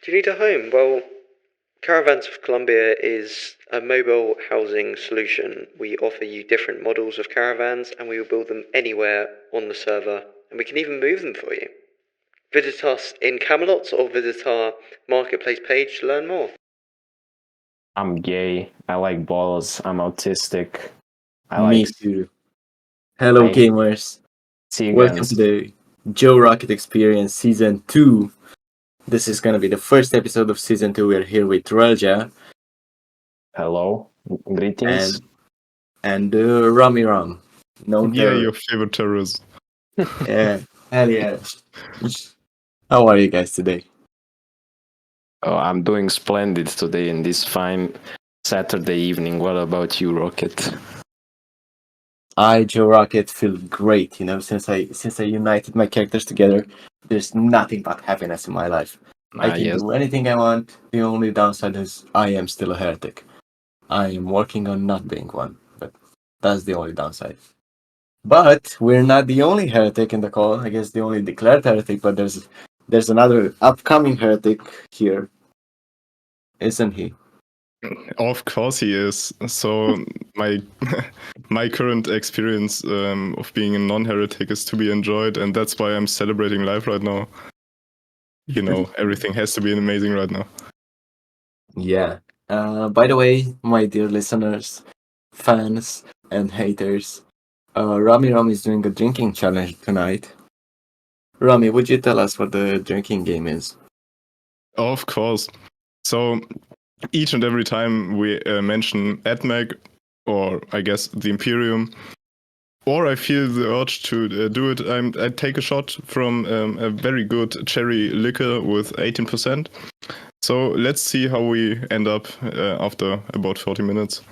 Do you need a home? Well, Caravans of Colombia is a mobile housing solution. We offer you different models of caravans and we will build them anywhere on the server and we can even move them for you. Visit us in Camelot or visit our marketplace page to learn more. I'm gay. I like balls. I'm autistic. Me too. Hello, gamers. Welcome to the Joe Rocket Experience Season 2. This is going to be the first episode of Season 2. We're here with Relja. Hello. Greetings. And Rommi. Your favorite terrorist. Yeah, hell yeah. How are you guys today? Oh, I'm doing splendid today in this fine Saturday evening. What about you, Rocket? I, Joe Rocket, feel great. Since I united my characters together, there's nothing but happiness in my life. I can do anything I want. The only downside is I am still a heretic. I am working on not being one, but that's the only downside. But we're not the only heretic in the call. I guess the only declared heretic, but there's another upcoming heretic here, isn't he? Of course he is. So my my current experience of being a non-heretic is to be enjoyed, and that's why I'm celebrating life right now. Everything has to be amazing right now. Yeah. By the way, my dear listeners, fans, and haters, Rommi is doing a drinking challenge tonight. Rommi, would you tell us what the drinking game is? Of course. So each and every time we mention AdMac, or I guess the Imperium, or I feel the urge to do it, I take a shot from a very good cherry liquor with 18%. So let's see how we end up after about 40 minutes.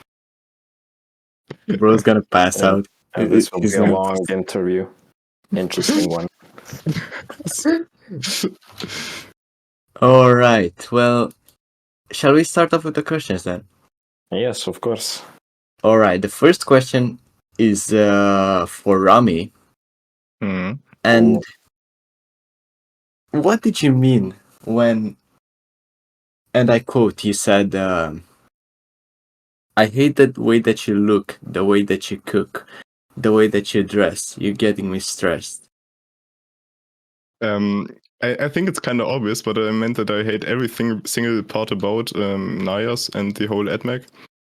Bro's gonna pass out. And this will be a long interview. Interesting one. All right. Well, shall we start off with the questions then? Yes, of course. All right. The first question is for Rommi. Mm. And what did you mean when, and I quote, you said, I hate the way that you look, the way that you cook, the way that you dress. You're getting me stressed. I think it's kind of obvious, but I meant that I hate every single part about Nayas and the whole AdMac,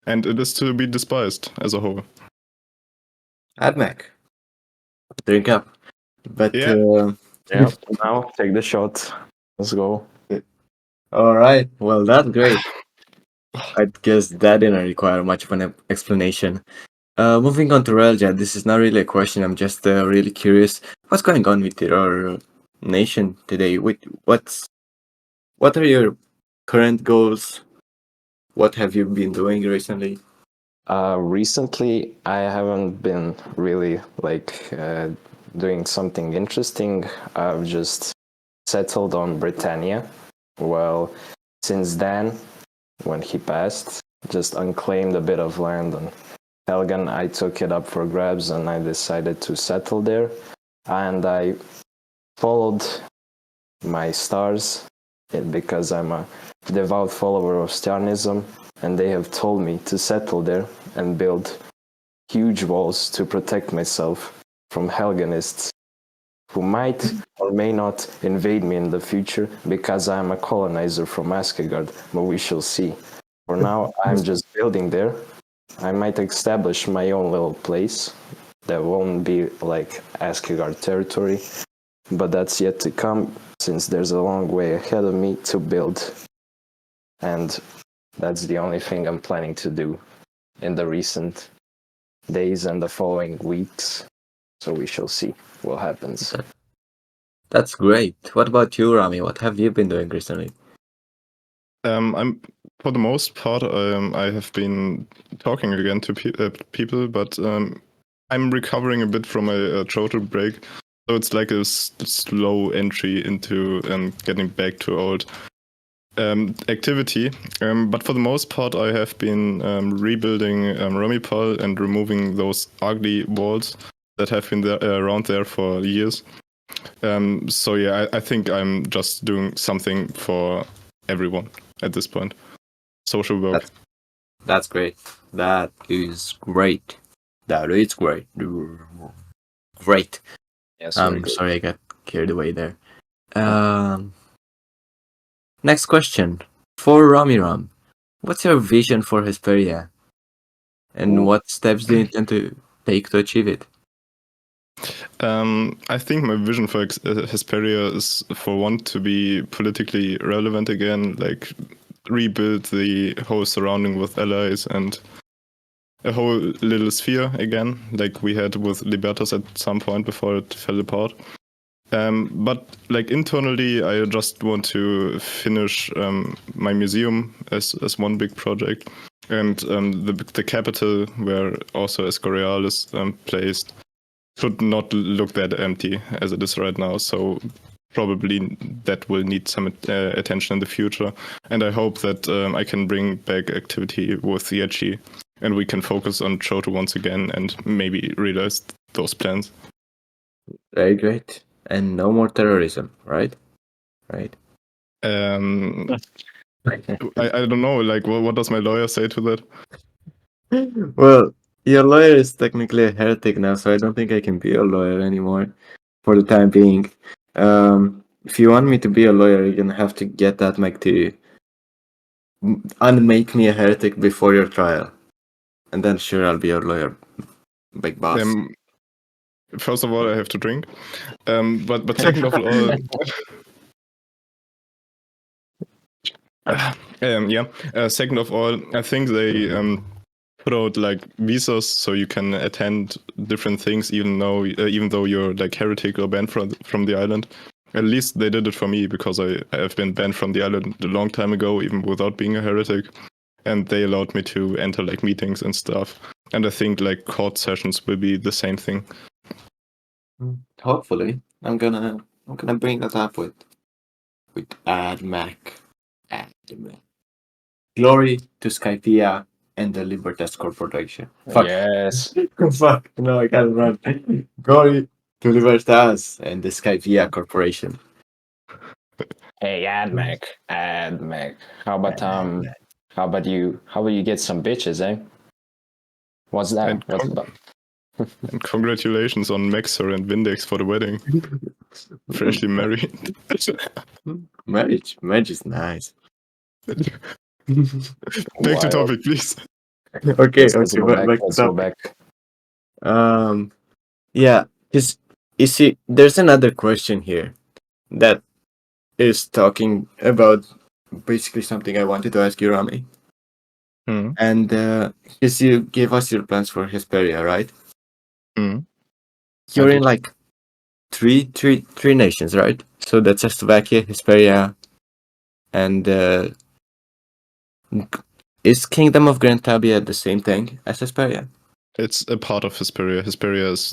and it is to be despised as a whole. AdMac, drink up. But yeah, now take the shot. Let's go. All right. Well, that's great. I guess that didn't require much of an explanation. Moving on to Relja, this is not really a question. I'm just really curious. What's going on with your nation today? What are your current goals? What have you been doing recently? Recently, I haven't been really doing something interesting. I've just settled on Britannia. Well, since then, when he passed, just unclaimed a bit of land on Helgen. I took it up for grabs and I decided to settle there. And I followed my stars because I'm a devout follower of Stjarnism, and they have told me to settle there and build huge walls to protect myself from Helgenists who might or may not invade me in the future because I'm a colonizer from Askegard, but we shall see. For now, I'm just building there. I might establish my own little place that won't be like Askegard territory, but that's yet to come since there's a long way ahead of me to build. And that's the only thing I'm planning to do in the recent days and the following weeks. So we shall see what happens. That's great. What about you, Rommi? What have you been doing recently? I'm for the most part I have been talking again to people, but I'm recovering a bit from a total break, so it's like a slow entry into getting back to old activity. But for the most part, I have been rebuilding Romipol and removing those ugly walls that have been around there for years. So yeah, I think I'm just doing something for everyone at this point. Social work. That's great. That is great. That is great. Great. Yes, I'm sorry I got carried away there. Next question. For Rommi, what's your vision for Hesperia? And what steps do you intend to take to achieve it? I think my vision for Hesperia is, for one, to be politically relevant again, like rebuild the whole surrounding with allies and a whole little sphere again, like we had with Libertas at some point before it fell apart. But like internally, I just want to finish my museum as one big project, and the capital where also Escorial is placed should not look that empty as it is right now. So probably that will need some attention in the future, and I hope that I can bring back activity with the EHG, and we can focus on Choto once again and maybe realize those plans. Very great. And no more terrorism, right? Right. I don't know. Like, what does my lawyer say to that? Well, your lawyer is technically a heretic now, so I don't think I can be a lawyer anymore for the time being. If you want me to be a lawyer, you're gonna have to get that Mac to unmake me a heretic before your trial, and then sure I'll be your lawyer, big boss. First of all, I have to drink. But second of all, second of all, I think they put out like visas so you can attend different things, even though you're like heretic or banned from the island. At least they did it for me, because I have been banned from the island a long time ago, even without being a heretic. And they allowed me to enter like meetings and stuff. And I think like court sessions will be the same thing. Hopefully, I'm gonna bring that up with AdMac. Glory to Skypea and the Libertas Corporation. Fuck. Yes. Fuck. No, I can't run. Glory to Libertas and the Skypea Corporation. Hey, AdMac. How about you get some bitches, eh? What's that? And congratulations on Maxer and Vindex for the wedding. Freshly married. Marriage is nice. Back to topic, please. Okay, let's go back. Yeah, because you see, there's another question here that is talking about basically something I wanted to ask you, Rommi. And because you gave us your plans for Hesperia, right? You're in like three nations, right? So that's S2E1, Hesperia, and is Kingdom of Grand Tabia the same thing as Hesperia? It's a part of Hesperia. Hesperia is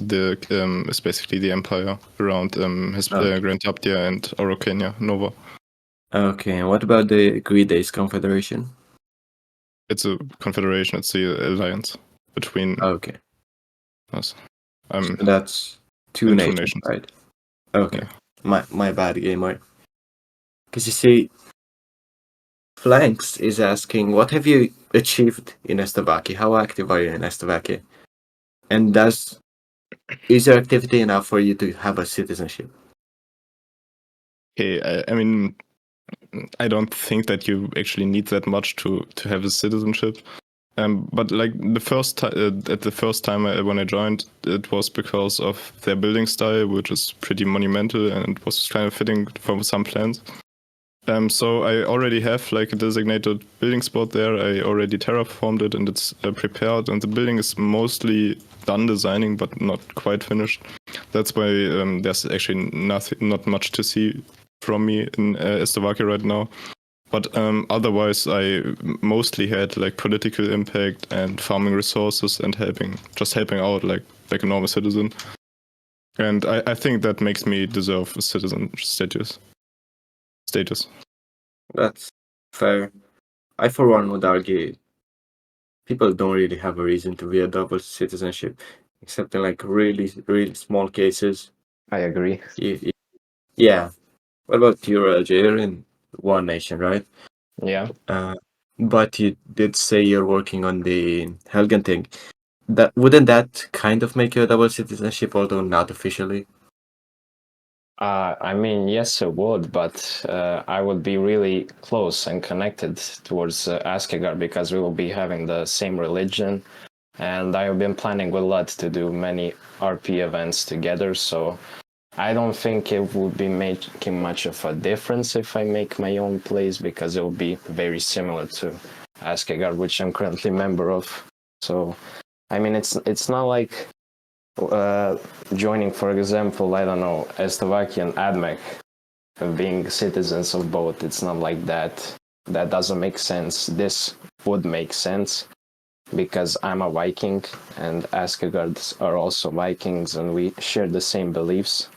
basically the empire around Grand Tabia and Orokenya Nova. Okay, and what about the Greedays Confederation? It's a confederation. It's the alliance between us. So that's two nations, right? Okay, yeah. My bad, gamer. Because you see, Flanks is asking, what have you achieved in S2E1? How active are you in S2E1? And is your activity enough for you to have a citizenship? Okay, I mean, I don't think that you actually need that much to have a citizenship. But like at the first time when I joined, it was because of their building style, which is pretty monumental, and it was kind of fitting for some plans. So I already have like a designated building spot there. I already terraformed it, and it's prepared, and the building is mostly done designing, but not quite finished. That's why there's actually not much to see from me in S2E1 right now. But otherwise, I mostly had like political impact and farming resources and helping out like a normal citizen. And I think that makes me deserve a citizen status. That's fair. I, for one, would argue people don't really have a reason to be a double citizenship, except in like really, really small cases. I agree. Yeah. What about you, Relja? one nation, right? Yeah. But you did say you're working on the Helgen thing. Wouldn't that kind of make you a double citizenship, although not officially? I mean, yes, it would, but I would be really close and connected towards Askegard because we will be having the same religion, and I have been planning with Lud to do many RP events together, so I don't think it would be making much of a difference if I make my own place because it will be very similar to Askegard, which I'm currently member of. So, I mean, it's not like joining, for example, I don't know, Slovakian AdMech, being citizens of both. It's not like that. That doesn't make sense. This would make sense because I'm a Viking and Askegards are also Vikings and we share the same beliefs.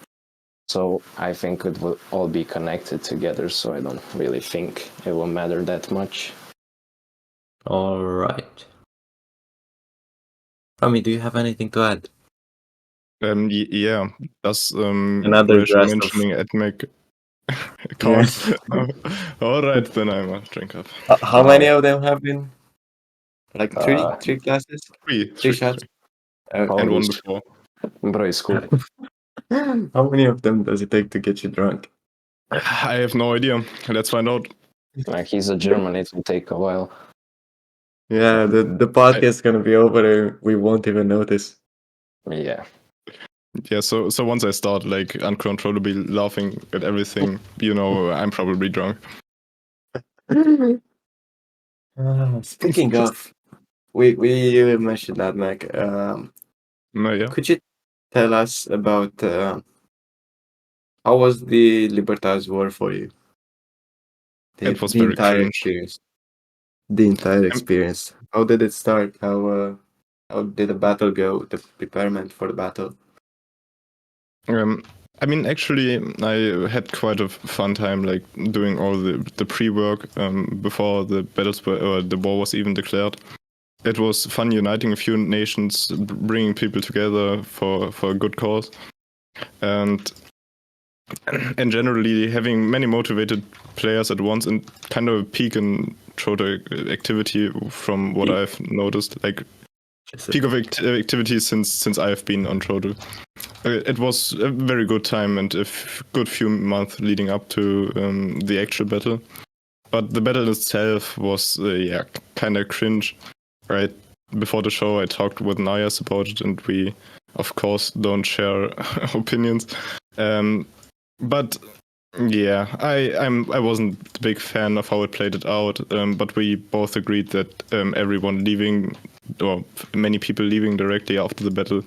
So I think it will all be connected together, so I don't really think it will matter that much. All right. Rommi, do you have anything to add? Yeah. Does Another Relja glass mentioning of... AdMech Yeah. count? All right, then I must drink up. How many of them have been? Like three glasses? Three Shots? three. Okay. And one before. How many of them does it take to get you drunk? I have no idea. Let's find out. Like he's a German, it will take a while. Yeah, the podcast is gonna be over and we won't even notice. Yeah. Yeah, so once I start like uncontrollably laughing at everything, I'm probably drunk. Speaking of, we mentioned that, Mac. Yeah. Could you tell us about how was the Libertas War for you? It was The very entire cringe. experience. The entire experience. How did it start? How did the battle go? The preparement for the battle. I mean, actually, I had quite a fun time, like doing all the pre-work before the battles were or the war was even declared. It was fun uniting a few nations, bringing people together for a good cause, and generally having many motivated players at once and kind of a peak in Troto activity from what I've noticed, like peak of activity since I have been on Troto. It was a very good time and a good few months leading up to the actual battle. But the battle itself was, kind of cringe. Right before the show, I talked with Nayas about it, and we, of course, don't share opinions. But yeah, I wasn't a big fan of how it played it out. But we both agreed that everyone leaving, or many people leaving directly after the battle,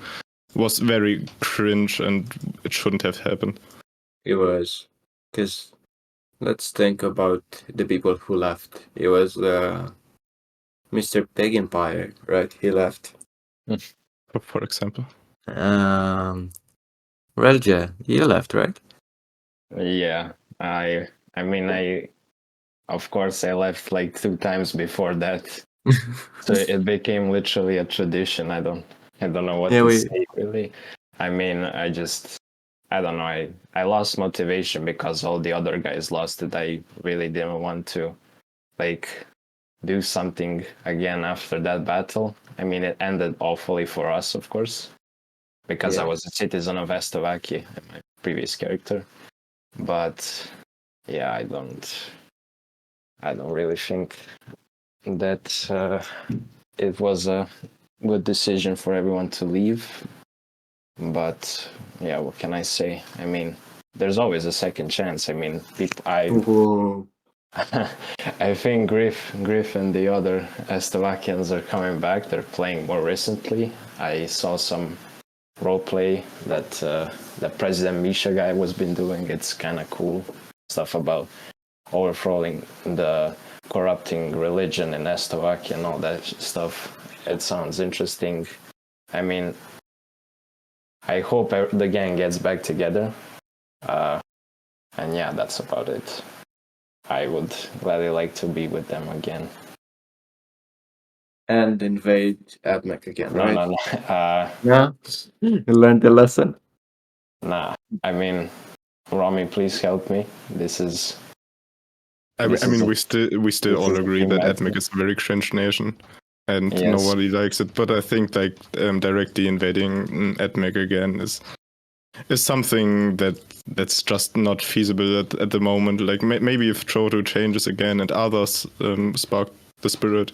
was very cringe, and it shouldn't have happened. It was, because let's think about the people who left. It was Mr. Peg Empire, right? He left. For example. Relja, you left, right? Yeah. I mean, of course I left like 2 times before that. So it became literally a tradition. I don't know what to say really. I mean, I don't know. I lost motivation because all the other guys lost it. I really didn't want to like do something again after that battle. I mean, it ended awfully for us, of course, because I was a citizen of Slovakia in my previous character. But yeah, I don't really think that it was a good decision for everyone to leave. But yeah, what can I say? I mean, there's always a second chance. I mean, I think Griff and the other Slovakians are coming back. They're playing more recently. I saw some roleplay that the President Misha guy was been doing. It's kind of cool stuff about overthrowing the corrupting religion in Slovakia and all that stuff. It sounds interesting. I mean, I hope the gang gets back together. And yeah, that's about it. I would gladly like to be with them again. And invade AdMech again, right? No. No? You learned the lesson? Nah. I mean, Rommi, please help me. This is I mean, we still all is agree that thematic. Admech is a very cringe nation, and Yes. nobody likes it. But I think like directly invading Admech again is something that's just not feasible at the moment. Like maybe if Choto changes again and others spark the spirit,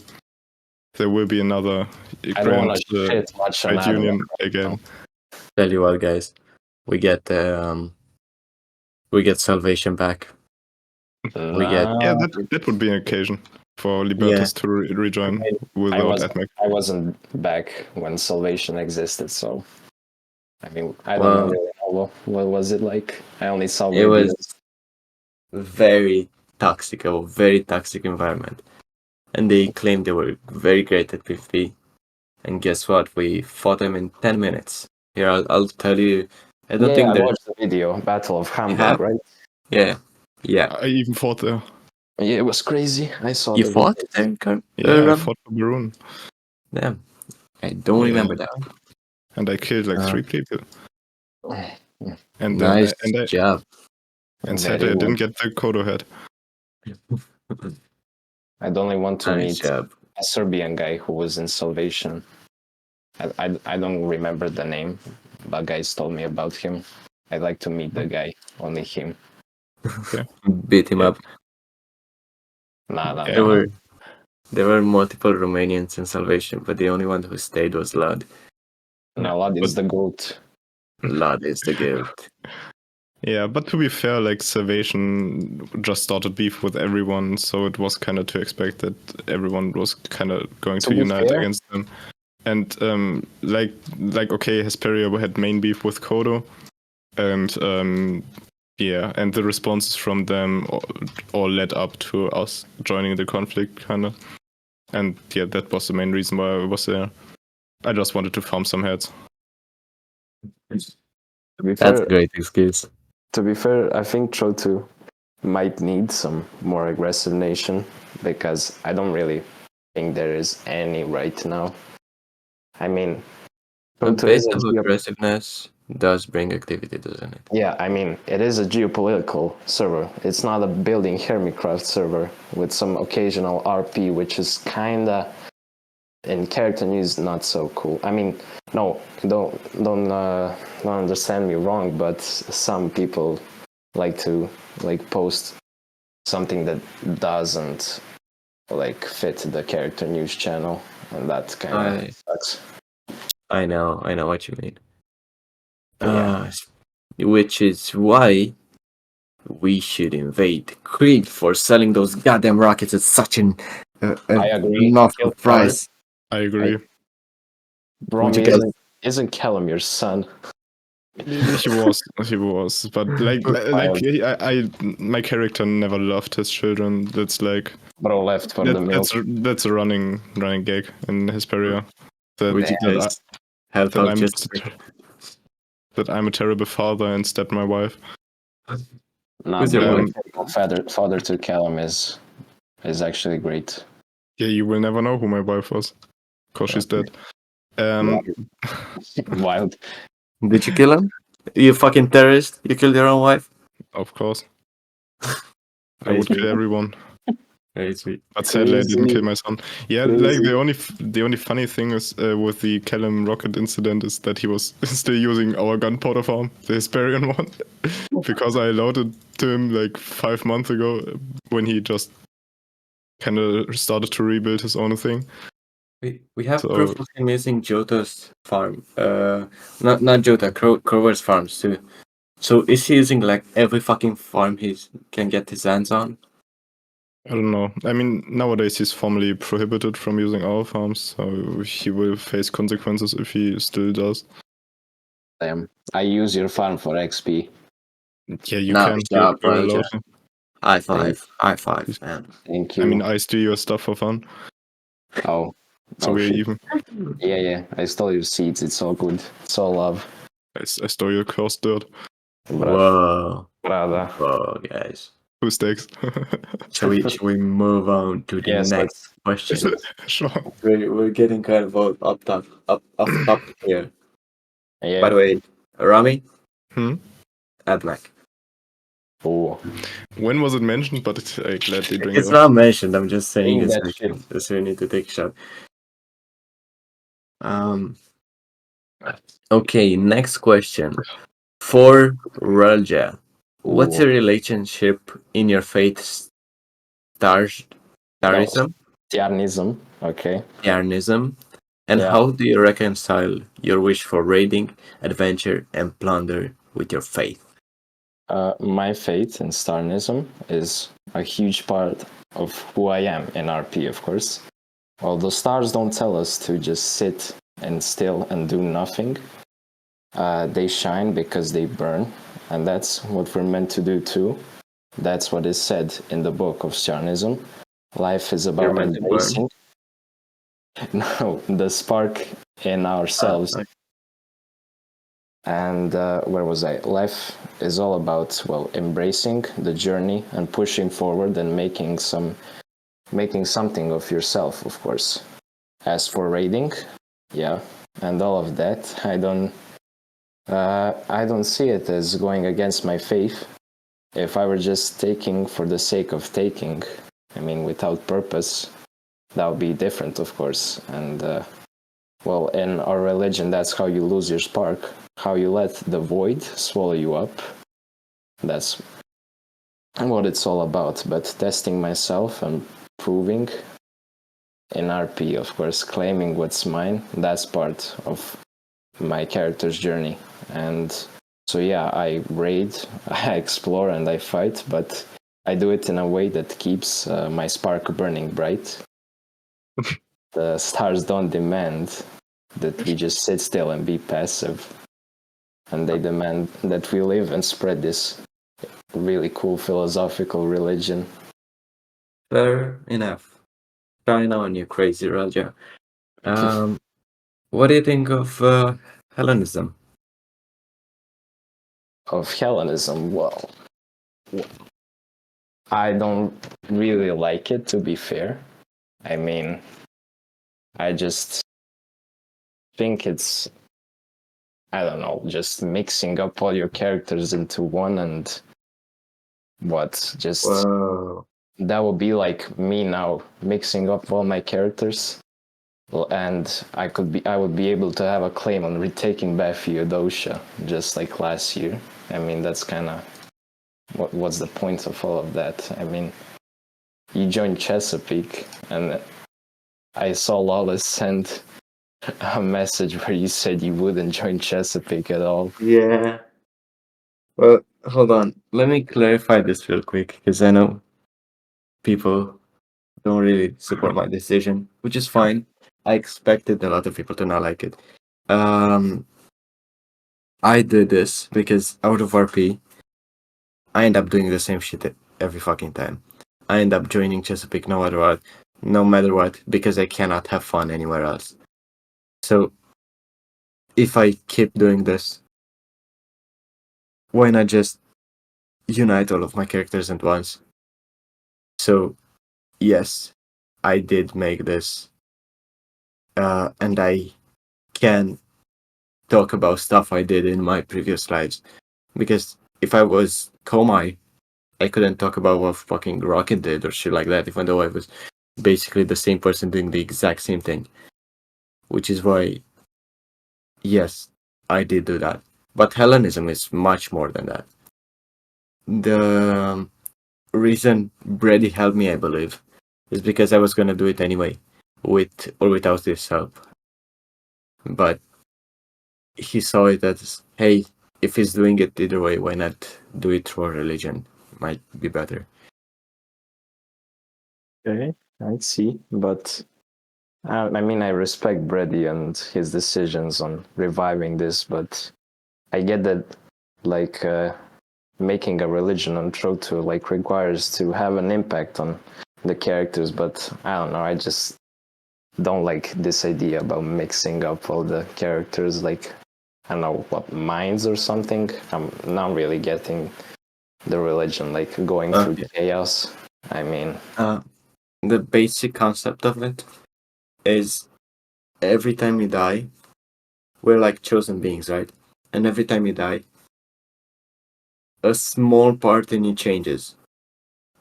there will be another I don't want grand to shit much on trade union Admech. again. Tell you what, guys, we get Salvation back. We get Yeah, that would be an occasion for Libertas to rejoin without Admech. I wasn't back when Salvation existed, so I mean, I don't Well, really know what was it like. I only saw it videos. was very toxic, a very toxic environment, and they claimed they were very great at PvP. And guess what? We fought them in 10 minutes. Here, I'll tell you. I don't think I there's. watched the video, Battle of Hamburg, have? right? Yeah. I even fought there. Yeah, it was crazy. I saw You the fought videos. there? Yeah, I fought for Baroon. Damn. I don't remember that. And I killed like 3 people. And Nice and job. And sadly, I didn't get the Kodo head. I'd only want to Nice meet job. a Serbian guy who was in Salvation. I don't remember the name, but guys told me about him. I'd like to meet the guy, only him. Okay. Beat him up. Nah. There were multiple Romanians in Salvation, but the only one who stayed was Lud. No, Lud is the goat. Lud is the goat. Yeah, but to be fair, like Salvation just started beef with everyone, so it was kind of to expect that everyone was kind of going to unite against them. And like okay, Hesperia had main beef with Kodo, and and the responses from them all led up to us joining the conflict, kind of. And yeah, that was the main reason why I was there. I just wanted to farm some heads. That's a great excuse. To be fair, I think Trotu might need some more aggressive nation, because I don't really think there is any right now. I mean, A bit of aggressiveness does bring activity, doesn't it? Yeah, I mean, it is a geopolitical server. It's not a building Hermitcraft server with some occasional RP, which is kinda, in character news, not so cool. I mean, no, don't understand me wrong, but some people like to post something that doesn't fit the character news channel, and that kind of sucks. I know what you mean. Which is why we should invade Crete for selling those goddamn rockets at such an awful price. I agree. Rommi isn't Callum your son? He was, but my character never loved his children. That's like bro left for the milk. That's a running gag in Hesperia. That I'm a terrible father and stabbed my wife. Father to Callum is actually great. Yeah, you will never know who my wife was, because she's dead. Wild. Did you kill him? You fucking terrorist! You killed your own wife? Of course. I would kill everyone. Very sweet. But sadly, I didn't kill my son. Yeah, the only funny thing is with the Callum rocket incident is that he was still using our gunpowder farm, the Hesperian one, because I allowed it to him 5 months ago when he just kind of started to rebuild his own thing. We have proof of him using Jota's farm. Not Jota, Crower's farms too. So is he using every fucking farm he can get his hands on? I don't know. I mean, nowadays he's formally prohibited from using our farms, so he will face consequences if he still does. Damn. I use your farm for XP. Yeah, you can. You're allowed to. High five, man. Thank you. I mean, I steal your stuff for fun. Oh. So we're even. Yeah. I stole your seeds. It's all good. It's all love. I stole your cursed dirt. Whoa. Brother. Whoa, guys. Who stakes? Shall we move on to the next question? Sure. We're getting kind of off topic here. Yeah. By the way, Rommi? Hmm? Admech. Oh, When was it mentioned? But I gladly drink It's it. not mentioned. I'm just saying Drink it's that mentioned. shit. So you need to take a shot. Okay, next question. For Relja, what's Ooh. your relationship in your faith starism, Tiarnism. Okay. Yarnism, and Yeah. how do you reconcile your wish for raiding, adventure, and plunder with your faith? My faith in Starnism is a huge part of who I am in RP, of course. Although stars don't tell us to just sit and still and do nothing, they shine because they burn, and that's what we're meant to do too. That's what is said in the book of Starnism. Life is You're about meant to burn. embracing. No, the spark in ourselves. And where was I? Life is all about, well, embracing the journey and pushing forward and making something of yourself, of course. As for raiding, yeah, and all of that, I don't see it as going against my faith. If I were just taking for the sake of taking, I mean, without purpose, that would be different, of course. And well, in our religion, that's how you lose your spark, how you let the void swallow you up. That's what it's all about. But testing myself and proving in RP, of course, claiming what's mine, that's part of my character's journey. And so, yeah, I raid, I explore, and I fight, but I do it in a way that keeps my spark burning bright. The stars don't demand that we just sit still and be passive. And they demand that we live and spread this really cool philosophical religion. Fair enough. China on you, crazy Raja. What do you think of Hellenism? Of Hellenism, well, I don't really like it, to be fair. I mean, I just think it's, I don't know, just mixing up all your characters into one and just Whoa. that would be like me now mixing up all my characters, and I would be able to have a claim on retaking back Theodosia just like last year. I mean, that's kind of what's the point of all of that? I mean, you joined Chesapeake, and I saw Lawless send a message where you said you wouldn't join Chesapeake at all. Yeah. Well, hold on. Let me clarify this real quick because I know people don't really support my decision, which is fine. I expected a lot of people to not like it. I did this because out of RP, I end up doing the same shit every fucking time. I end up joining Chesapeake no matter what, because I cannot have fun anywhere else. So, if I keep doing this, why not just unite all of my characters at once? So, yes, I did make this, and I can talk about stuff I did in my previous lives. Because if I was Komai, I couldn't talk about what fucking Rocket did or shit like that, even though I was basically the same person doing the exact same thing. Which is why, yes, I did do that. But Hellenism is much more than that. The reason Brady helped me, I believe, is because I was gonna do it anyway, with or without this help. But he saw it as, hey, if he's doing it either way, why not do it through a religion? Might be better. Okay, I see, but I mean, I respect Brady and his decisions on reviving this, but I get that, like, making a religion on Troto, like, requires to have an impact on the characters, but I don't know, I just don't like this idea about mixing up all the characters, like, I don't know, what, minds or something? I'm not really getting the religion, like, going through chaos. I mean... The basic concept of it is every time you die, we're like chosen beings, right? And every time you die, a small part in it changes.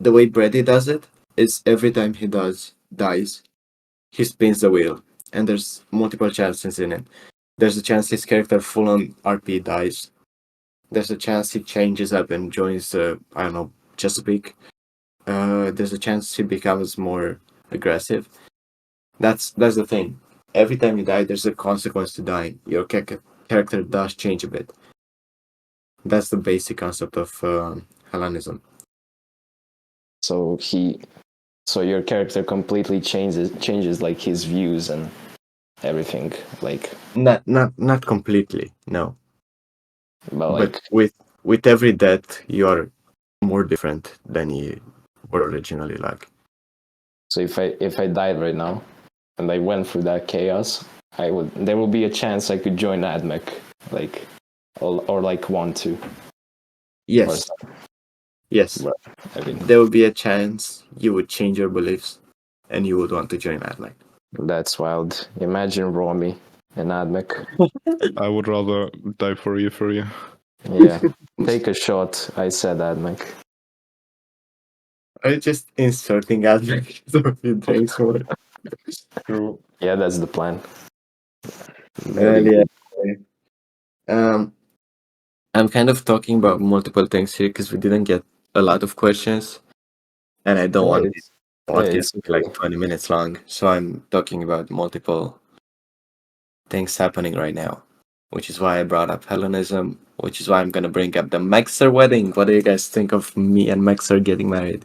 The way Brady does it is every time he dies, he spins the wheel, and there's multiple chances in it. There's a chance his character full on RP dies. There's a chance he changes up and joins I don't know, Chesapeake. There's a chance he becomes more aggressive. That's the thing. Every time you die, there's a consequence to dying. Your character does change a bit. That's the basic concept of Hellenism. So your character completely changes like his views and everything. Like not completely, no. but But like with every death, you are more different than you were originally like. so if I died right now and I went through that chaos, there will be a chance I could join AdMech, like or like want to. Yes. Yes. But, I mean, there would be a chance you would change your beliefs and you would want to join AdMech. That's wild. Imagine Rommi in AdMech. I would rather die for you. Yeah. Take a shot. I said AdMech. Are you just inserting AdMech so he drinks more? True. Yeah, that's the plan. Yeah. I'm kind of talking about multiple things here because we didn't get a lot of questions, and I don't want this podcast to be like 20 minutes long. So I'm talking about multiple things happening right now, which is why I brought up Hellenism, which is why I'm gonna bring up the Maxer wedding. What do you guys think of me and Maxer getting married?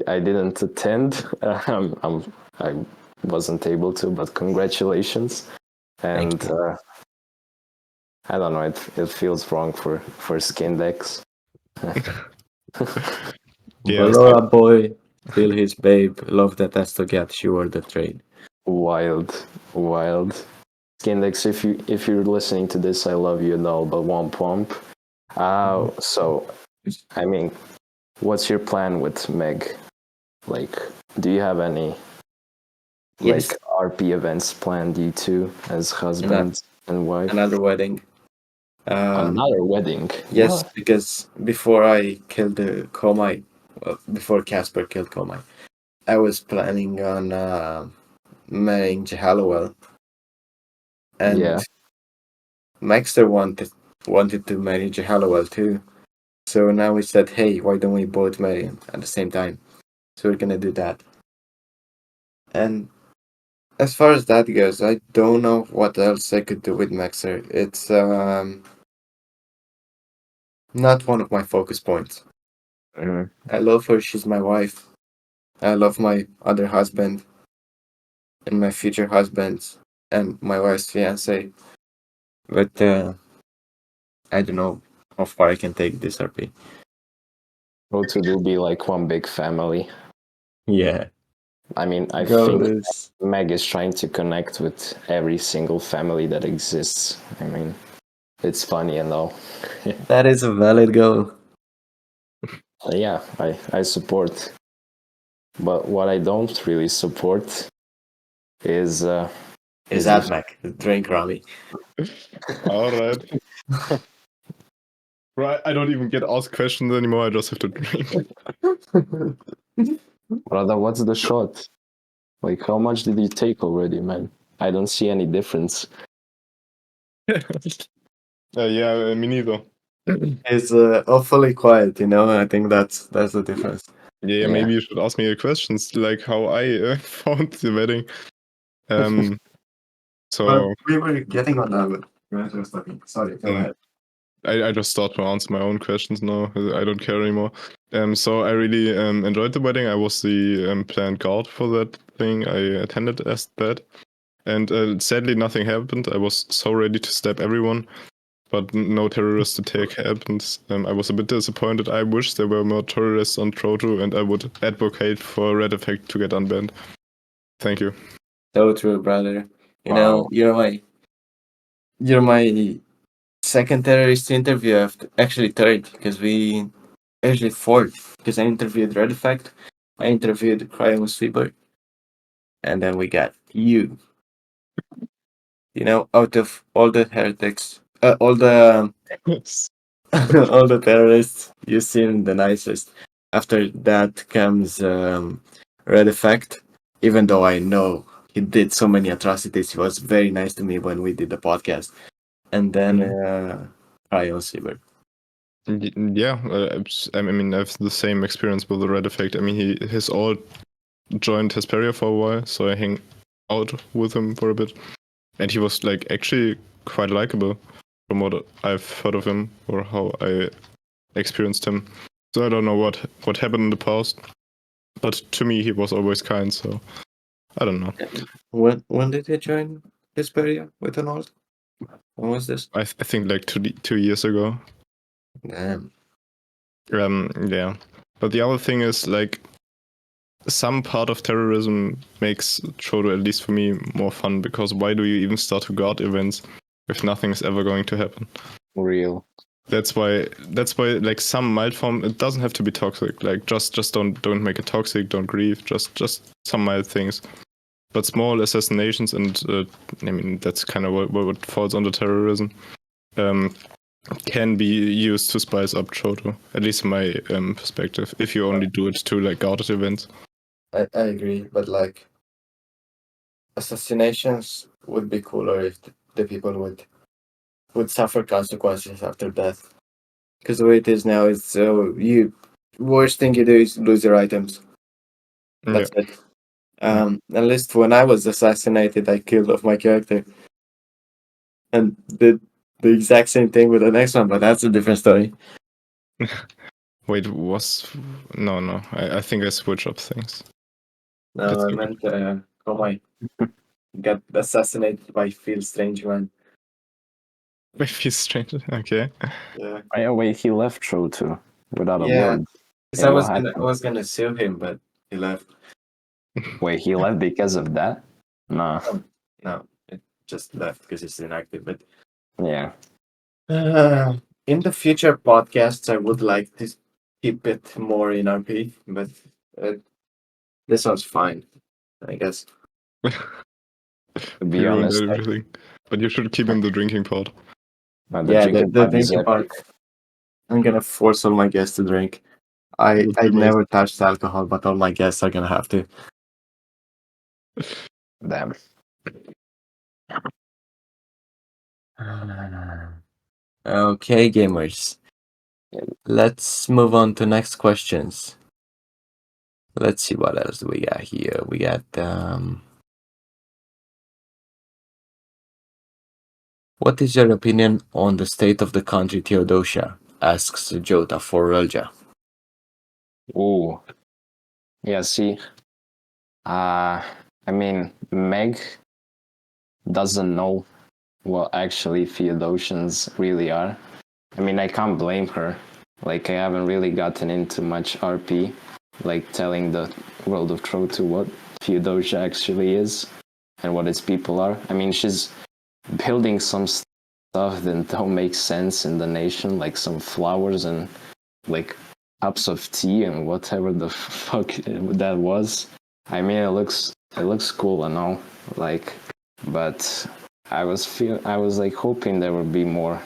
I didn't attend. I wasn't able to, but congratulations. And I don't know, it feels wrong for skin decks. Yeah, Valora boy, feel his babe, love that has to get sure the trade. Wild. Skindex, if you're listening to this, I love you and all, but womp womp. So I mean, what's your plan with Meg? Like, do you have any Yes. like RP events planned, you two, as husband and wife? Another wedding. Another wedding. Yes, What? because before I killed Komai, before Casper killed Komai, I was planning on marrying Jehallowell, and Yeah. Maxter wanted to marry Jehallowell too. So now we said, hey, why don't we both marry him at the same time? So we're gonna do that. And as far as that goes, I don't know what else I could do with Maxer. It's not one of my focus points. I love her, she's my wife. I love my other husband and my future husbands and my wife's fiance. But I don't know how far I can take this RP. Both will be like one big family. Yeah. I mean, I think Meg is trying to connect with every single family that exists. I mean, it's funny and all. That is a valid goal. Yeah, I support. But what I don't really support is AdMech, drink Rommi. All right. Right, I don't even get asked questions anymore. I just have to drink. Brother, what's the shot? Like, how much did you take already, man? I don't see any difference. Yeah, me neither. It's awfully quiet, you know. I think that's the difference. Yeah, maybe you should ask me questions like how I found the wedding. So well, we were getting on that, but sorry, go ahead. I just start to answer my own questions now. I don't care anymore. So I really enjoyed the wedding. I was the planned guard for that thing. I attended as that, and sadly nothing happened. I was so ready to stab everyone, but no terrorist attack happened. I was a bit disappointed. I wish there were more terrorists on Troto, and I would advocate for Red Effect to get unbanned. Thank you. So true, brother. You know, you're my second terrorist interview, actually third, because we actually fourth, because I interviewed Red Effect, I interviewed Cryo Sweeper, and then we got you. You know, out of all the heretics, all the all the terrorists, you seem the nicest. After that comes Red Effect. Even though I know he did so many atrocities, he was very nice to me when we did the podcast. And then Cryo Saber. Yeah, I mean, I have the same experience with the Red Effect. I mean, his alt joined Hesperia for a while, so I hang out with him for a bit, and he was like actually quite likable from what I've heard of him or how I experienced him. So I don't know what happened in the past, but to me he was always kind. So I don't know. When did he join Hesperia with an alt? When was this? I think like 2 years ago. Damn. Yeah, but the other thing is like some part of terrorism makes Chodo, at least for me, more fun, because why do you even start to guard events if nothing is ever going to happen? Real. That's why like some mild form, it doesn't have to be toxic. Like just don't make it toxic, don't grieve, just some mild things. But small assassinations, and I mean that's kind of what falls under terrorism, can be used to spice up Chodo, at least in my perspective, if you only do it to like guarded events. I agree, but like assassinations would be cooler if the people would suffer consequences after death. Because the way it is now is so you worst thing you do is lose your items. That's it. At least when I was assassinated, I killed off my character, and did the exact same thing with the next one. But that's a different story. Wait, no? I think I switch up things. No, I meant Rommi got assassinated by Feel Strange Man. By Feel Strange. Okay. Yeah. Oh, wait, he left Shoto without a Yeah. word. Because I was gonna sue him, but he left. Wait, he left because of that? Nah. No, it just left because it's inactive. But Yeah. in the future podcasts, I would like to keep it more in RP, but this one's fine, I guess. To be You ruined honest, everything. But you should keep in the drinking part. the Yeah, drinking the part is drinking part. epic. I'm gonna force all my guests to drink. I Would be never touched alcohol, but all my guests are gonna have to. Damn. Okay, gamers. Let's move on to next questions. Let's see what else we got here. We got what is your opinion on the state of the country Theodosia? Asks Jota for Relja. Ooh. Yeah, see. I mean, Meg doesn't know what actually Theodosians really are. I mean, I can't blame her. Like, I haven't really gotten into much RP, like telling the world of Trotu what Theodosia actually is and what its people are. I mean, she's building some stuff that don't make sense in the nation, like some flowers and like cups of tea and whatever the fuck that was. I mean, it looks cool and all, like, but I was like hoping there would be more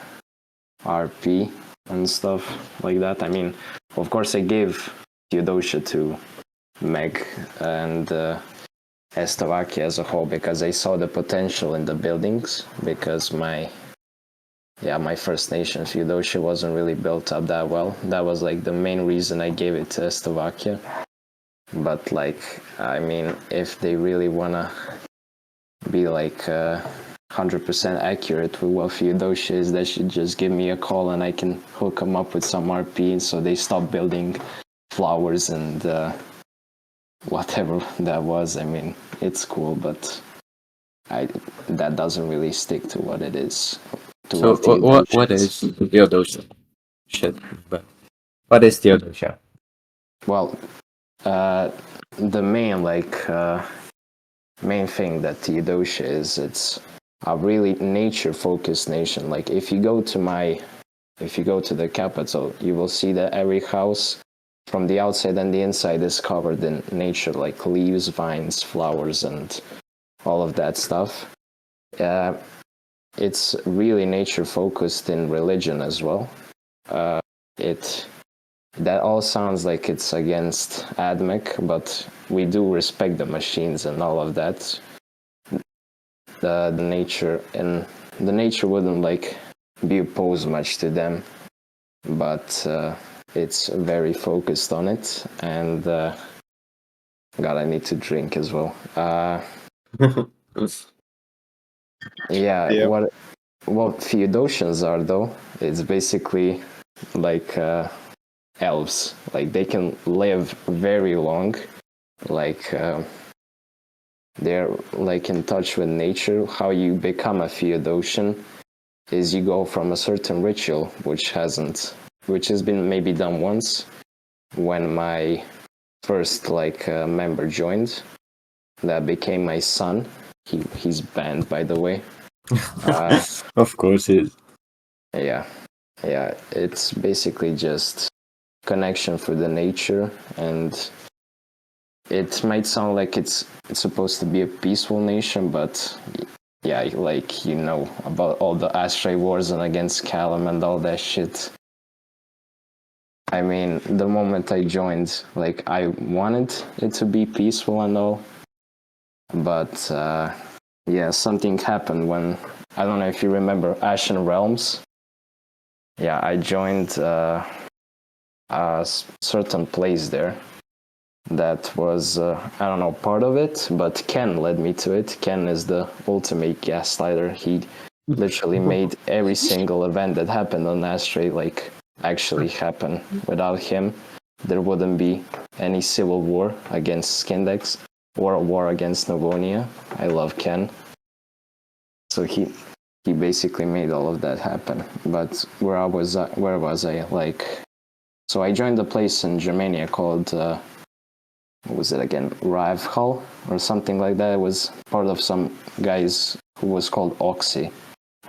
RP and stuff like that. I mean, of course, I gave Theodosia to Meg and S2E1 as a whole because I saw the potential in the buildings because my First Nation Theodosia wasn't really built up that well. That was like the main reason I gave it to S2E1. But like, I mean, if they really wanna be like 100% accurate with what Theodosia is, they should just give me a call and I can hook them up with some RP so they stop building flowers and whatever that was. I mean, it's cool, but that doesn't really stick to what it is. So what is Theodosia? Shit, but what is Theodosia? Well, the main thing that Theodosia is, it's a really nature-focused nation. Like if you go to the capital, you will see that every house from the outside and the inside is covered in nature, like leaves, vines, flowers, and all of that stuff. it's really nature focused in religion as well. That all sounds like it's against ADMEC, but we do respect the machines and all of that. The nature wouldn't like be opposed much to them, but it's very focused on it. And God, I need to drink as well. Yeah. What Theodosians are though, it's basically like elves. Like they can live very long. Like they're like in touch with nature. How you become a Theodosian is you go from a certain ritual, which has been maybe done once when my first member joined. That became my son. He's banned, by the way. Of course it is. Yeah. It's basically just connection for the nature, and it might sound like it's supposed to be a peaceful nation, but yeah, like about all the Astray wars and against Callum and all that shit. I mean, the moment I joined, like I wanted it to be peaceful and all, but yeah, something happened when, I don't know if you remember Ashen Realms. Yeah, I joined a certain place there that was, I don't know, part of it, but Ken led me to it. Ken is the ultimate gaslighter. He literally made every single event that happened on Astray actually happen. Without him, there wouldn't be any civil war against Skindex or a war against Novonia. I love Ken. So he basically made all of that happen. But where was I? So I joined a place in Germania called, what was it again? Rive Hall or something like that. It was part of some guys who was called Oxy.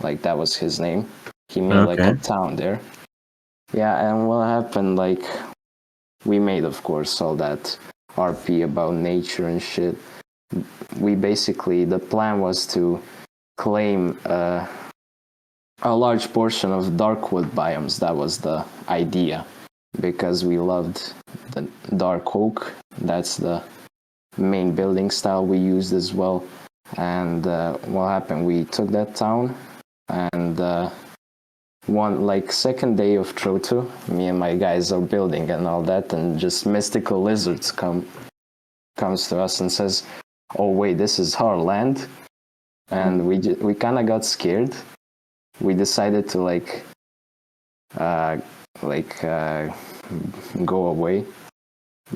Like that was his name. He made like a town there. Yeah, and what happened, we made, of course, all that RP about nature and shit. The plan was to claim a large portion of darkwood biomes. That was the idea, because we loved the dark oak. That's the main building style we used as well. And what happened? We took that town, and second day of Trotu, me and my guys are building and all that, and just mystical lizards comes to us and says, "Oh wait, this is our land," and we kind of got scared. We decided to go away,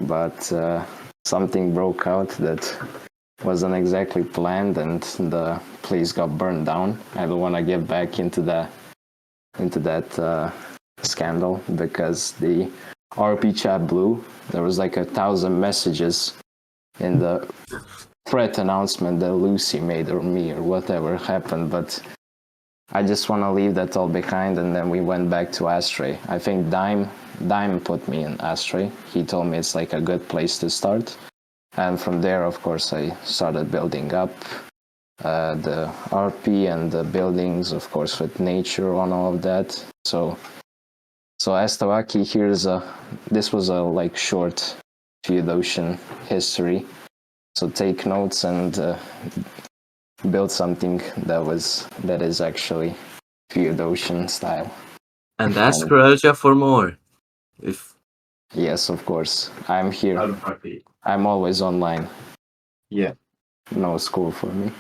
but something broke out that wasn't exactly planned, and the place got burned down. I don't want to get back into that scandal, because the RP chat blew. There was 1,000 messages in the threat announcement that Lucy made, or me, or whatever happened, but I just want to leave that all behind. And then we went back to Astray. I think Dime put me in Astray. He told me it's a good place to start, and from there, of course, I started building up the RP and the buildings, of course, with nature on all of that. So Astawaki, this was a short Theodosian history. So take notes and build something that is actually Theodosian style. And ask Relja for more. Yes, of course. I'm here. I'm always online. Yeah. No school for me.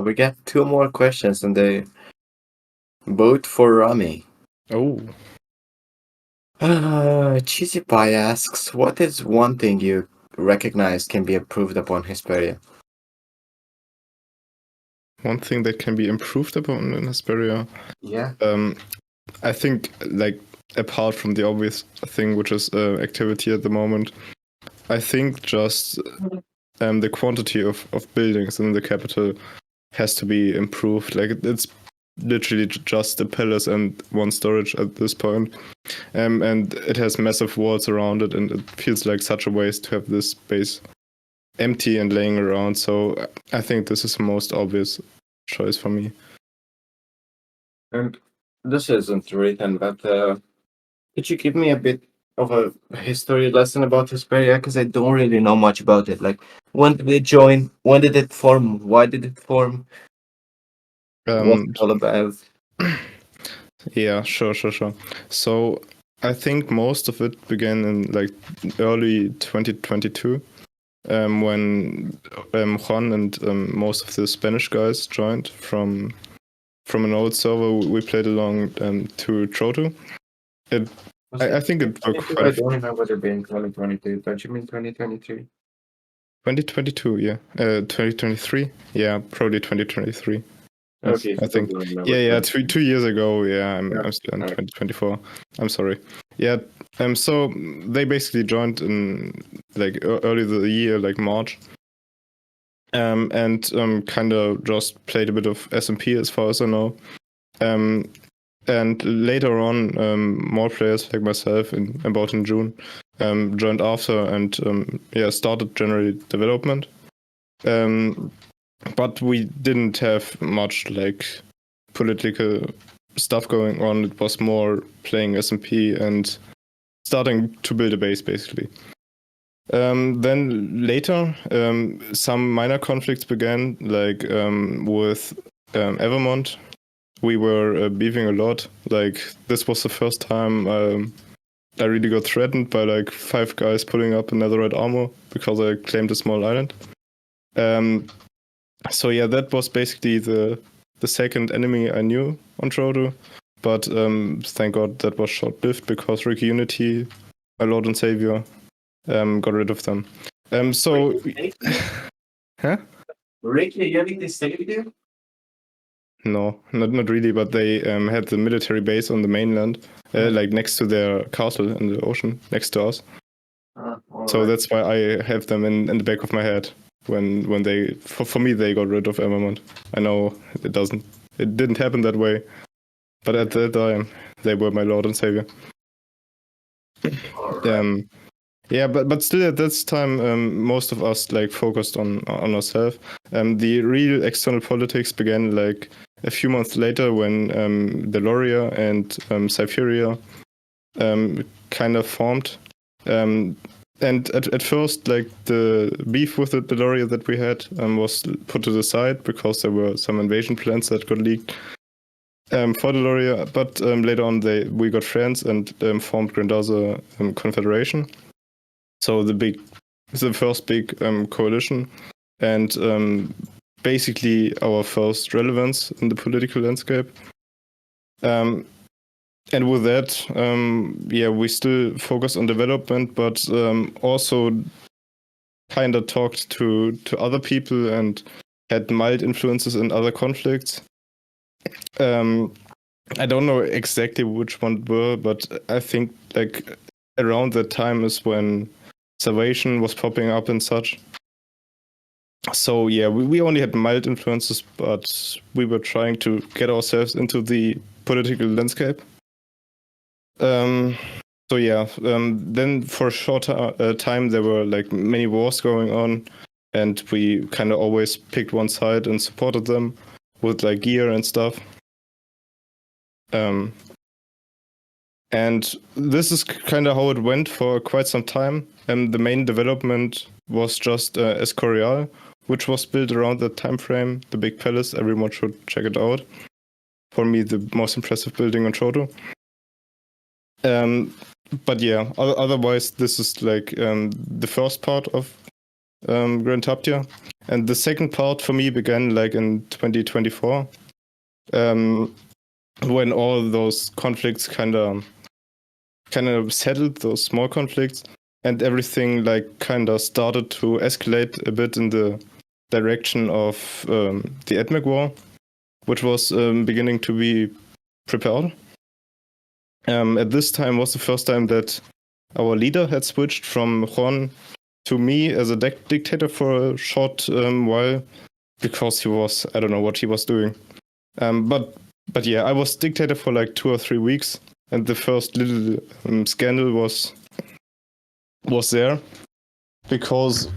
We got 2 more questions, and they both for Rommi. Oh. Cheesy Pie asks, what is one thing you recognize can be improved upon Hesperia? One thing that can be improved upon in Hesperia? Yeah. I think, apart from the obvious thing, which is activity at the moment, I think just the quantity of buildings in the capital has to be improved. It's literally just a palace and one storage at this point. And it has massive walls around it, and it feels like such a waste to have this space empty and laying around. So I think this is the most obvious choice for me. And this isn't written, but could you give me a bit of a history lesson about Hesperia? Because I don't really know much about it. Like, when did it join? When did it form? Why did it form? What's it all about? Yeah, sure. So I think most of it began in like early 2022, when Juan and most of the Spanish guys joined from an old server we played along to Troto. I think it took quite. I don't remember it being 2022. Don't you mean 2023? 2022, yeah. 2023, yeah, probably 2023. Okay, I think. Yeah. 2 years ago. Yeah, I'm still in 2024. I'm sorry. Yeah. So they basically joined in like early the year, like March. And kind of just played a bit of SMP as far as I know. And later on, more players like myself about in June joined after and started general development. But we didn't have much like political stuff going on. It was more playing SMP and starting to build a base, basically. Then later, some minor conflicts began, like with Evermont. We were beefing a lot. Like, this was the first time I really got threatened by like 5 guys pulling up a netherite armor because I claimed a small island. So yeah, that was basically the second enemy I knew on Trodo. But thank God that was short-lived because Ricky Unity, my Lord and Savior, got rid of them. So huh? Ricky Unity saved you? No, not really, but they had the military base on the mainland, like next to their castle in the ocean, next to us. So that's why I have them in the back of my head when they, for me, they got rid of Evermont. I know it didn't happen that way, but at that time, they were my Lord and Savior. Yeah, but still at this time, most of us like focused on ourselves. The real external politics began like a few months later when the Loria and Cypheria kind of formed. And at first, like the beef with the Loria that we had was put to the side because there were some invasion plans that got leaked for the Loria. But later on, we got friends and formed Grandaza Confederation. So the first big coalition, and basically our first relevance in the political landscape. And with that, we still focus on development, but also kind of talked to other people and had mild influences in other conflicts. I don't know exactly which one were, but I think like around that time is when Salvation was popping up and such. So yeah, we only had mild influences, but we were trying to get ourselves into the political landscape. So yeah, then for a short time there were like many wars going on, and we kind of always picked one side and supported them with like gear and stuff. And this is kind of how it went for quite some time. The main development was just Escorial, which was built around that time frame. The big palace, everyone should check it out. For me, the most impressive building on Shoto. But yeah, otherwise, this is like the first part of Grand Taptia. And the second part for me began like in 2024, when all those conflicts kind of settled, those small conflicts, and everything like kind of started to escalate a bit in the direction of the Ethnic War, which was beginning to be prepared. At this time was the first time that our leader had switched from Juan to me as a dictator for a short while, because he was, I don't know what he was doing. But yeah, I was dictator for like 2 or 3 weeks, and the first little scandal was there, because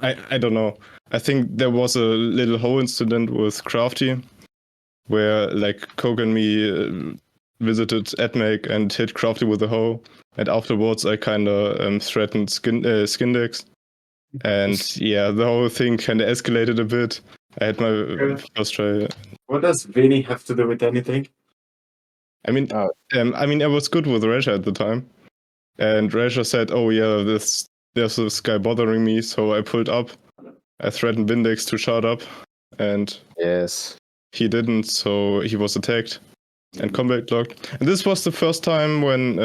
I don't know. I think there was a little whole incident with Crafty, where like Coke and me visited Edmake and hit Crafty with a hoe, and afterwards I kind of threatened Skindex, and yeah, the whole thing kind of escalated a bit. I had my first try. What does Vinny have to do with anything? I mean, I was good with Relja at the time, and Relja said, "Oh yeah, there's this guy bothering me," so I pulled up. I threatened Vindex to shut up, and Yes, he didn't, so he was attacked and combat locked. And this was the first time when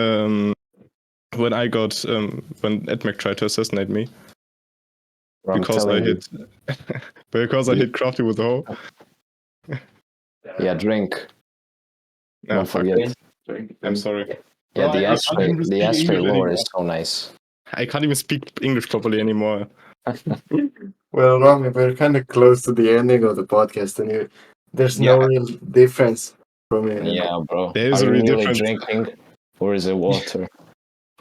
I got when Edmec tried to assassinate me because I hit I hit Crafty with the hoe. Yeah, drink. Don't forget. Drink. I'm sorry. Yeah, No, the I can't even the speak ashtray English lore anymore. is so nice. I can't even speak English properly anymore. Well, Rommi, we're kind of close to the ending of the podcast, and there's no real difference from it. Yeah, bro. There is Are a you real really difference. drinking, or is it water?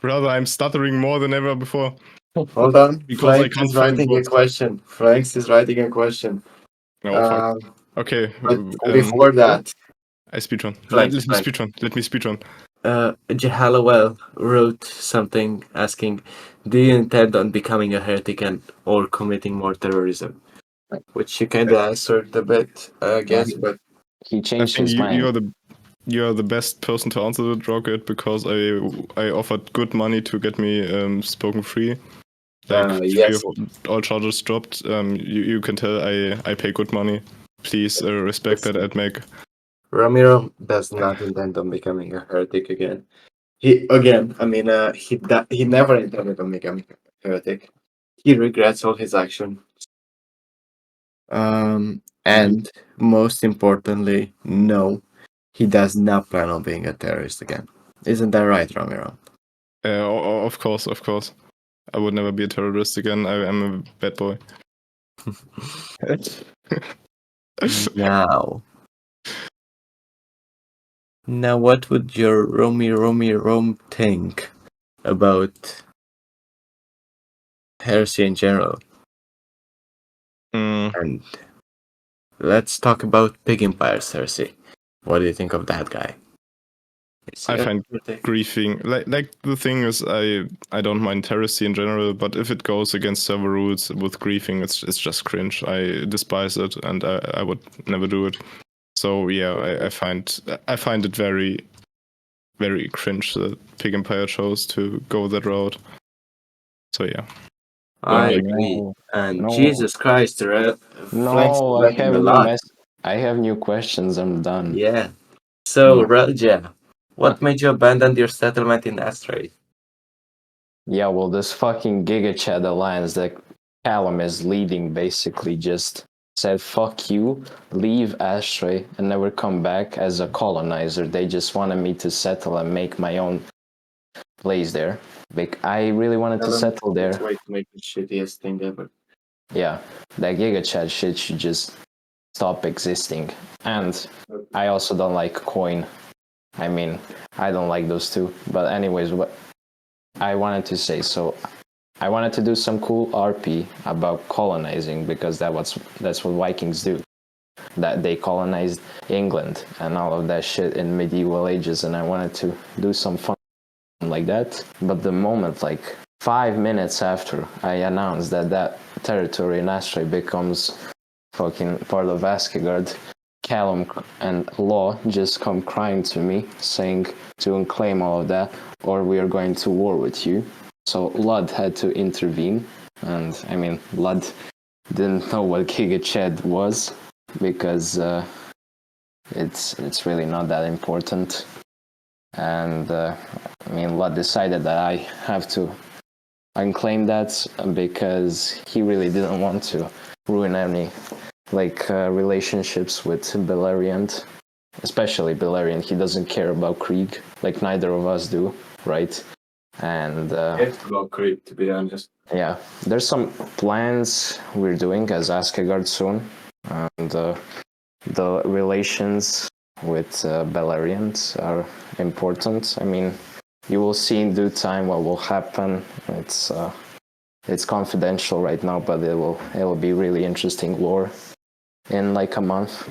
Brother, I'm stuttering more than ever before. Hold on. Because I Frank can't is find writing a words. question. Frank is writing a question. No, fuck. Okay. But before that, I speedrun. Frank, Let me speedrun. Let me speedrun. Jehallowell wrote something asking, "Do you intend on becoming a heretic or committing more terrorism?" Which you kind of answered a bit, I guess. But he changed I think his mind. you are the best person to answer that, Rocket, because I offered good money to get me spoken free. Like yes. all charges dropped. You can tell I pay good money. Please respect that, Edmec. Ramiro does not intend on becoming a heretic again. He never intended on becoming a heretic. He regrets all his actions. And most importantly, no, he does not plan on being a terrorist again. Isn't that right, Ramiro? Of course. I would never be a terrorist again. I am a bad boy. Now, what would your Rom think about heresy in general? And let's talk about Pig Empire's heresy. What do you think of that guy? I find griefing like the thing is I don't mind heresy in general, but if it goes against server rules with griefing, it's just cringe. I despise it, and I would never do it. So yeah, I find it very, very cringe that Pig Empire chose to go that route. So yeah. I agree. And Jesus Christ, no, I have new questions. I'm done. Yeah. So, Relja, what made you abandon your settlement in Asteroid? Yeah, well, this fucking Giga Chad alliance that Callum is leading basically just said, fuck you, leave Ashtray, and never come back as a colonizer. They just wanted me to settle and make my own place there. Like, I really wanted to settle there. Way to make the shittiest thing ever. Yeah, that Giga Chad shit should just stop existing. And I also don't like Coin. I mean, I don't like those two. But anyways, what I wanted to say, so I wanted to do some cool RP about colonizing, because that's what Vikings do. That they colonized England and all of that shit in medieval ages, and I wanted to do some fun like that. But the moment, like 5 minutes after I announced that territory in Astray becomes fucking part of Askegard, Callum and Law just come crying to me, saying to unclaim all of that, or we are going to war with you. So Lud had to intervene, and I mean, Lud didn't know what Giga Chad was, because it's really not that important. And I mean, Lud decided that I have to unclaim that, because he really didn't want to ruin any relationships with Beleriand, especially Beleriand. He doesn't care about Krieg, like neither of us do, right? And It's about Krieg, to be honest. Yeah, there's some plans we're doing as Askegard soon, and the relations with Beleriand are important. I mean, you will see in due time what will happen. It's it's confidential right now, but it will be really interesting lore in like a month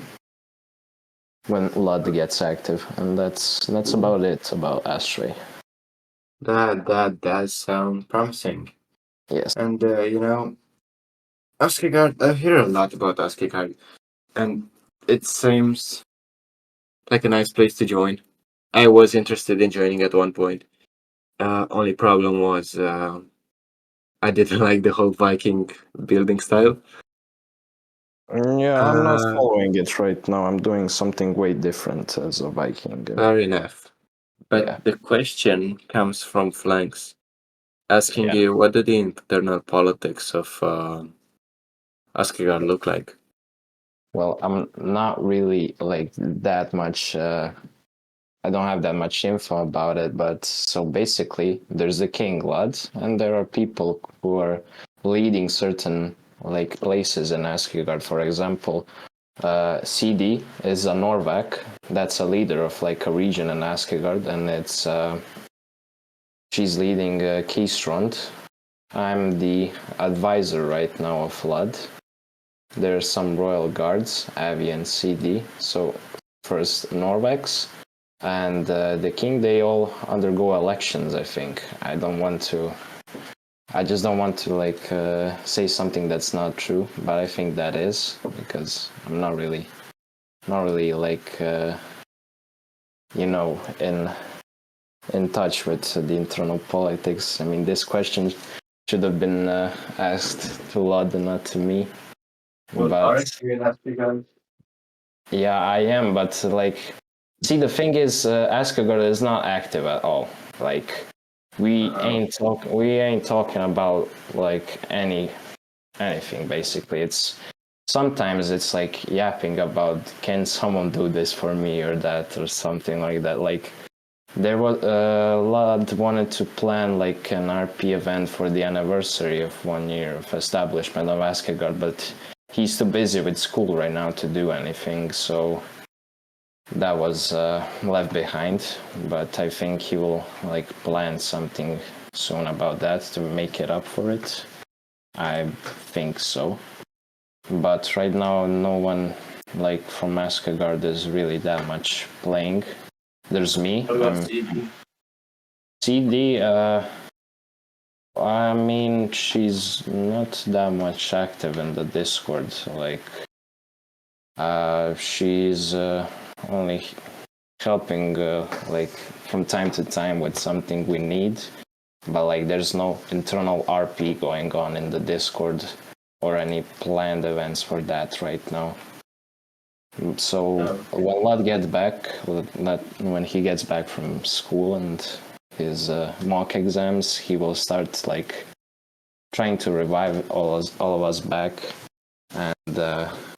when Lud gets active, and that's about it about Astray. That does sound promising. Yes. And Askegard, I hear a lot about Askegard, and it seems like a nice place to join. I was interested in joining at one point. Only problem was I didn't like the whole Viking building style. Yeah, I'm not following it right now. I'm doing something way different as a Viking. Fair enough. But Yeah. the question comes from flanks, asking you what do the internal politics of Askegard look like? Well, I'm not really like that much. I don't have that much info about it, but so basically, there's the king Lud, and there are people who are leading certain like places in Askegard. For example, CD is a Norvak. That's a leader of like a region in Askegard, and it's she's leading Keystrand. I'm the advisor right now of Lud. There's some royal guards, Avi and CD. So first Norvex and the king, they all undergo elections, I think. I just don't want to like say something that's not true, but I think that is, because I'm not really like in touch with the internal politics. I mean, this question should have been asked to Lud and not to me. Well, but aren't you in Askegard? yeah, I am, but like, see, the thing is, Askegard is not active at all. Like, we ain't talking about like anything basically. It's sometimes it's like yapping about, can someone do this for me or that or something like that. Like, there was Lud wanted to plan like an RP event for the anniversary of 1 year of establishment of Askegard, but he's too busy with school right now to do anything, so that was left behind. But I think he will like plan something soon about that to make it up for it. I think so. But right now, no one like from Askegard is really that much playing. There's me. CD, I mean, she's not that much active in the Discord. Like, she's only helping like from time to time with something we need, but like there's no internal RP going on in the Discord or any planned events for that right now. So when Lud gets back, when he gets back from school and his mock exams, he will start like trying to revive all of us back and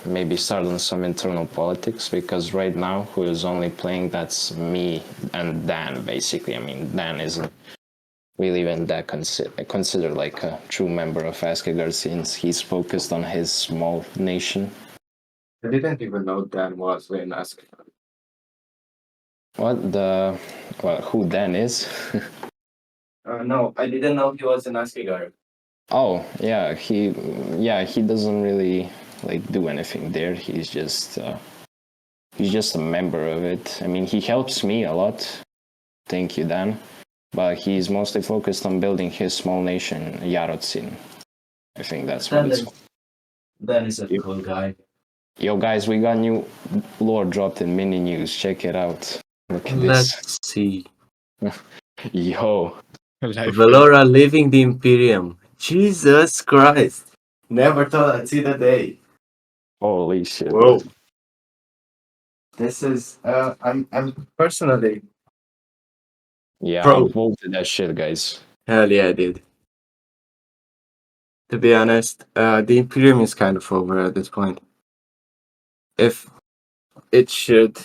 maybe start on some internal politics, because right now who is only playing, that's me and Dan basically. I mean, Dan isn't really even that considered like a true member of Askegard, since he's focused on his small nation. I didn't even know Dan was in Askegard. Who Dan is? No, I didn't know he was in Askegard. Oh, yeah, he doesn't really like do anything there. He's just a member of it. I mean, he helps me a lot. Thank you, Dan. But he's mostly focused on building his small nation, Yarotsin. I think that's what it's called. Dan is a cool guy. Yo, guys, we got new lore dropped in mini news. Check it out. Look at Let's this. see. Yo. Valora leaving the Imperium. Jesus Christ. Never thought I'd see the day. Holy shit. Whoa. This is I'm personally. Yeah, Bro. I voted that shit, guys. Hell yeah, dude. To be honest, the Imperium is kind of over at this point. If it should,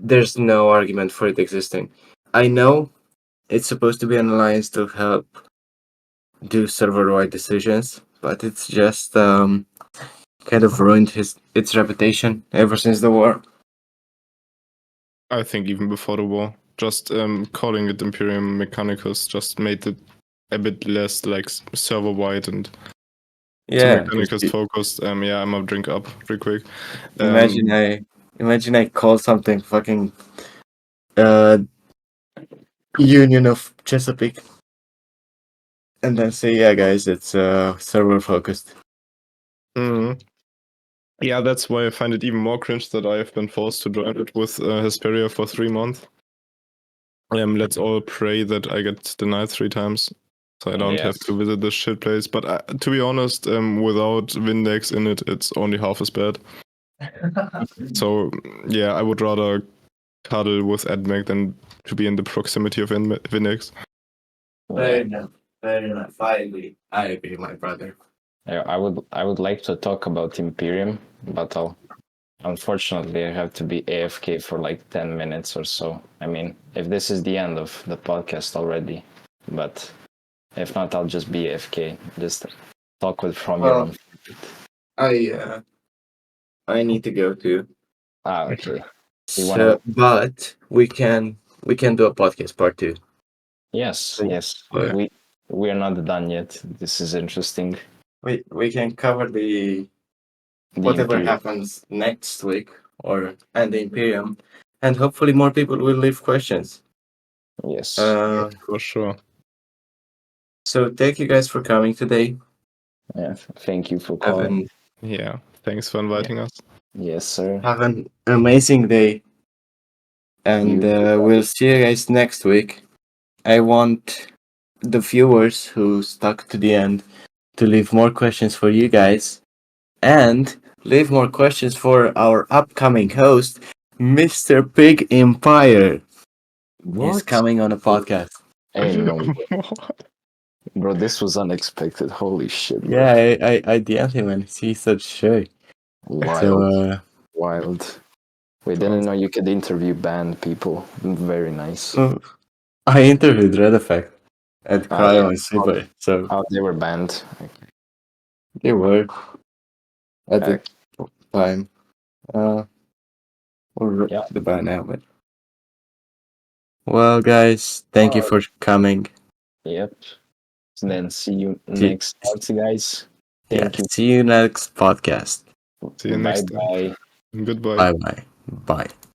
there's no argument for it existing. I know it's supposed to be an alliance to help do server-wide decisions, but it's just kind of ruined its reputation ever since the war. I think even before the war, just calling it Imperium Mechanicus just made it a bit less like server wide and Yeah. Mechanicus focused. I'm gonna drink up real quick. Imagine I call something fucking Union of Chesapeake, and then say, yeah, guys, it's server focused. Yeah, that's why I find it even more cringe that I have been forced to join it with Hesperia for 3 months. Let's all pray that I get denied 3 times, so I don't have to visit this shit place. But to be honest, without Vindex in it, it's only half as bad. So yeah, I would rather cuddle with AdMac than to be in the proximity of Vindex. Fair enough. I agree, my brother. I would like to talk about Imperium, but unfortunately I have to be AFK for like 10 minutes or so. I mean, if this is the end of the podcast already, but if not, I'll just be AFK. Just talk with Rommi. I need to go too. Okay. But we can do a podcast part 2. Yes. Yeah. We are not done yet. This is interesting. We can cover the whatever Imperium. happens next week and the Imperium, and hopefully more people will leave questions. Yes. For sure. So thank you guys for coming today. Yeah, thank you for calling. Yeah, thanks for inviting us. Yes, sir. Have an amazing day, and we'll see you guys next week. I want the viewers who stuck to the end to leave more questions for you guys, and leave more questions for our upcoming host, Mr. Pig Empire. He's coming on a podcast. Hey, no. Bro, this was unexpected. Holy shit. Bro. Yeah, I DM'd him and he's such shy. Wild. Wild. We didn't know you could interview band people. Very nice. I interviewed Red Effect at Cryo and Super. So they were banned. Okay. They were at the time. We're the band now, but well, guys, thank you for coming. Yep. Then see you next time, guys. Thank you. See you next podcast. See you next time. Bye. Goodbye. Bye bye. Bye.